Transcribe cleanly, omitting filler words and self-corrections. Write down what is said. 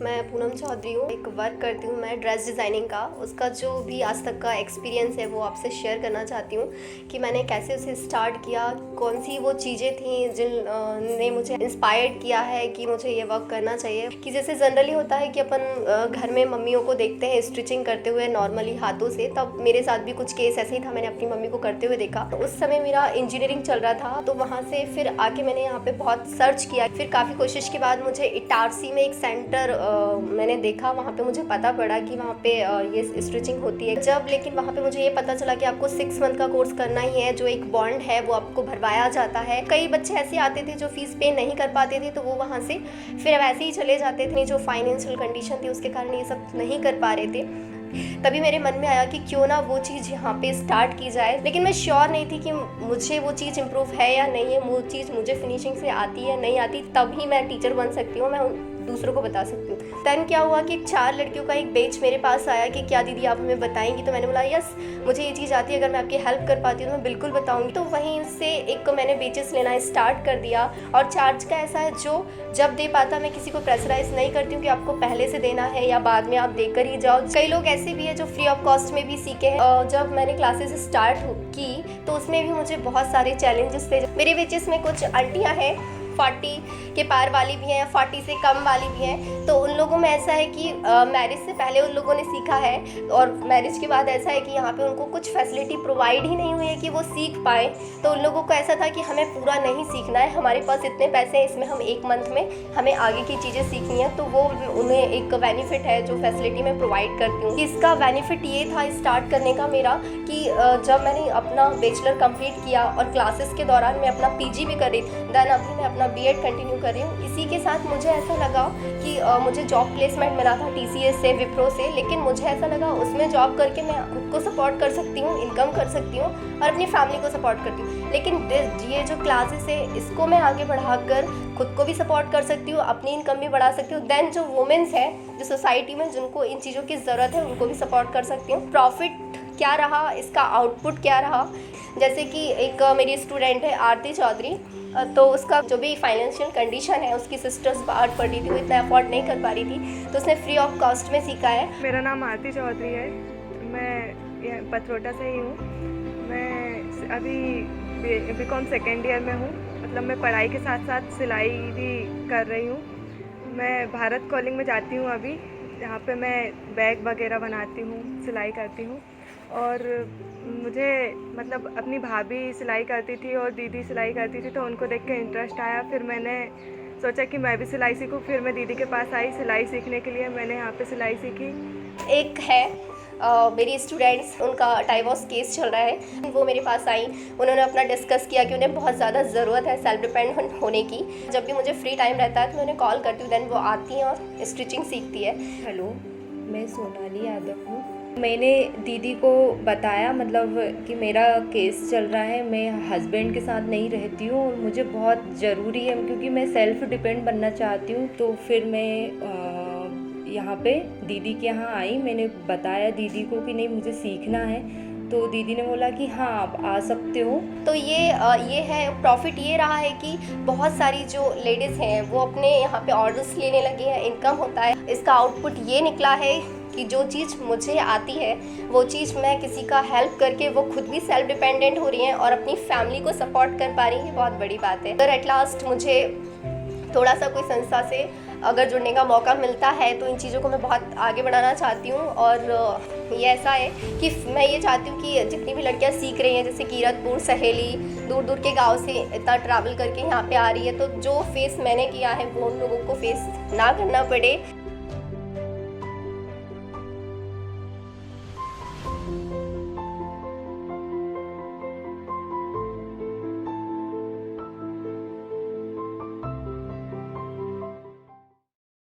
मैं पूनम चौधरी हूँ। एक वर्क करती हूँ मैं ड्रेस डिज़ाइनिंग का। उसका जो भी आज तक का एक्सपीरियंस है वो आपसे शेयर करना चाहती हूँ कि मैंने कैसे उसे स्टार्ट किया, कौन सी वो चीज़ें थी जिन ने मुझे इंस्पायर्ड किया है कि मुझे ये वर्क करना चाहिए। कि जैसे जनरली होता है कि अपन घर में मम्मियों को देखते हैं स्टिचिंग करते हुए नॉर्मली हाथों से, तब मेरे साथ भी कुछ केस ऐसे ही था। मैंने अपनी मम्मी को करते हुए देखा। तो उस समय मेरा इंजीनियरिंग चल रहा था, तो वहाँ से फिर आके मैंने यहाँ पे बहुत सर्च किया। फिर काफ़ी कोशिश के बाद मुझे इटारसी में एक सेंटर मैंने देखा। वहाँ पे मुझे पता पड़ा कि वहाँ पे ये स्टिचिंग होती है। जब लेकिन वहाँ पे मुझे ये पता चला कि आपको 6 मंथ का कोर्स करना ही है, जो एक बॉन्ड है वो आपको भरवाया जाता है। कई बच्चे ऐसे आते थे जो फीस पे नहीं कर पाते थे, तो वो वहाँ से फिर वैसे ही चले जाते थे। जो फाइनेंशियल कंडीशन थी उसके कारण ये सब नहीं कर पा रहे थे। तभी मेरे मन में आया कि क्यों ना वो चीज़ यहाँ पे स्टार्ट की जाए। लेकिन मैं श्योर नहीं थी कि मुझे वो चीज़ इम्प्रूव है या नहीं है, वो चीज़ मुझे फिनिशिंग से आती है नहीं आती, तभी मैं टीचर बन सकती हूँ, मैं दूसरों को बता सकती हूँ। देन क्या हुआ कि 4 लड़कियों का एक बैच मेरे पास आया कि क्या दीदी आप हमें बताएंगी। तो मैंने बोला यस, मुझे ये चीज़ आती है, अगर मैं आपकी हेल्प कर पाती हूँ तो मैं बिल्कुल बताऊँगी। तो वहीं से एक मैंने बेचेस लेना स्टार्ट कर दिया। और चार्ज का ऐसा है, जो जब दे पाता, मैं किसी को प्रेशराइज नहीं करती हूँ कि आपको पहले से देना है या बाद में आप देकर ही जाओ। कई लोग ऐसे भी है जो फ्री ऑफ कॉस्ट में भी सीखे हैं। जब मैंने क्लासेस स्टार्ट की तो उसमें भी मुझे बहुत सारे चैलेंजेस थे। मेरे बेचेस में कुछ आंटियाँ हैं 40 के पार वाली भी हैं, 40 से कम वाली भी हैं। तो उन लोगों में ऐसा है कि मैरिज से पहले उन लोगों ने सीखा है और मैरिज के बाद ऐसा है कि यहाँ पे उनको कुछ फैसिलिटी प्रोवाइड ही नहीं हुई है कि वो सीख पाए। तो उन लोगों को ऐसा था कि हमें पूरा नहीं सीखना है, हमारे पास इतने पैसे हैं, इसमें हम 1 मंथ में हमें आगे की चीज़ें सीखनी है। तो वो उन्हें एक बेनिफिट है जो फैसिलिटी मैं प्रोवाइड करती हूँ। इसका बेनिफिट ये था स्टार्ट करने का मेरा कि जब मैंने अपना बैचलर कंप्लीट किया और क्लासेस के दौरान मैं अपना PG भी कर रही थी, देन अभी मैं अपना B.Ed कंटिन्यू कर रही हूँ। इसी के साथ मुझे ऐसा लगा कि मुझे जॉब प्लेसमेंट मिला था TCS से, विप्रो से। लेकिन मुझे ऐसा लगा उसमें जॉब करके मैं खुद को सपोर्ट कर सकती हूँ, इनकम कर सकती हूँ और अपनी फैमिली को सपोर्ट करती हूँ। लेकिन ये जो क्लासेस है इसको मैं आगे बढ़ाकर खुद को भी सपोर्ट कर सकती हूँ, अपनी इनकम भी बढ़ा सकती हूँ। देन जो वुमेन्स है जो सोसाइटी में जिनको इन चीज़ों की ज़रूरत है उनको भी सपोर्ट कर सकती हूँ। प्रॉफिट क्या रहा, इसका आउटपुट क्या रहा, जैसे कि एक मेरी स्टूडेंट है आरती चौधरी, तो उसका जो भी फाइनेंशियल कंडीशन है, उसकी सिस्टर्स बाहर पढ़ी थी, वो इतना अफोर्ड नहीं कर पा रही थी, तो उसने फ्री ऑफ कॉस्ट में सीखा है। मेरा नाम आरती चौधरी है, मैं पथरोटा से ही हूँ। मैं अभी BCom सेकेंड ईयर में हूँ। मतलब मैं पढ़ाई के साथ साथ सिलाई भी कर रही हूँ। मैं भारत कॉलिंग में जाती हूँ अभी, जहाँ पे मैं बैग वगैरह बनाती हूँ, सिलाई करती हूँ। और मुझे मतलब अपनी भाभी सिलाई करती थी और दीदी सिलाई करती थी, तो उनको देख के इंटरेस्ट आया। फिर मैंने सोचा कि मैं भी सिलाई सीखूं। फिर मैं दीदी के पास आई सिलाई सीखने के लिए, मैंने यहाँ पे सिलाई सीखी। एक है मेरी स्टूडेंट्स, उनका डाइवोर्स केस चल रहा है, वो मेरे पास आई। उन्होंने अपना डिस्कस किया कि उन्हें बहुत ज़्यादा ज़रूरत है सेल्फ डिपेंडेंट होने की। जब भी मुझे फ्री टाइम रहता है तो मैं उन्हें कॉल करती हूँ, देन वो आती हैं और स्टिचिंग सीखती है। हेलो, मैं सोनाली यादव हूँ। मैंने दीदी को बताया मतलब कि मेरा केस चल रहा है, मैं हस्बैंड के साथ नहीं रहती हूँ और मुझे बहुत ज़रूरी है क्योंकि मैं सेल्फ डिपेंड बनना चाहती हूँ। तो फिर मैं यहाँ पे दीदी के यहाँ आई। मैंने बताया दीदी को कि नहीं मुझे सीखना है, तो दीदी ने बोला कि हाँ आप आ सकते हो। तो ये है प्रॉफिट। ये रहा है कि बहुत सारी जो लेडीज़ हैं वो अपने यहाँ पे ऑर्डर्स लेने लगी हैं, इनकम होता है। इसका आउटपुट ये निकला है कि जो चीज़ मुझे आती है वो चीज़ मैं किसी का हेल्प करके वो खुद भी सेल्फ डिपेंडेंट हो रही हैं और अपनी फैमिली को सपोर्ट कर पा रही हैं। बहुत बड़ी बात है। अगर एट लास्ट मुझे थोड़ा सा कोई संस्था से अगर जुड़ने का मौका मिलता है तो इन चीज़ों को मैं बहुत आगे बढ़ाना चाहती हूँ। और ये ऐसा है कि मैं ये चाहती हूँ कि जितनी भी लड़कियाँ सीख रही हैं, जैसे कीरतपुर, सहेली, दूर दूर के गांव से इतना ट्रैवल करके यहाँ पे आ रही है, तो जो फेस मैंने किया है वो उन लोगों को फेस ना करना पड़े।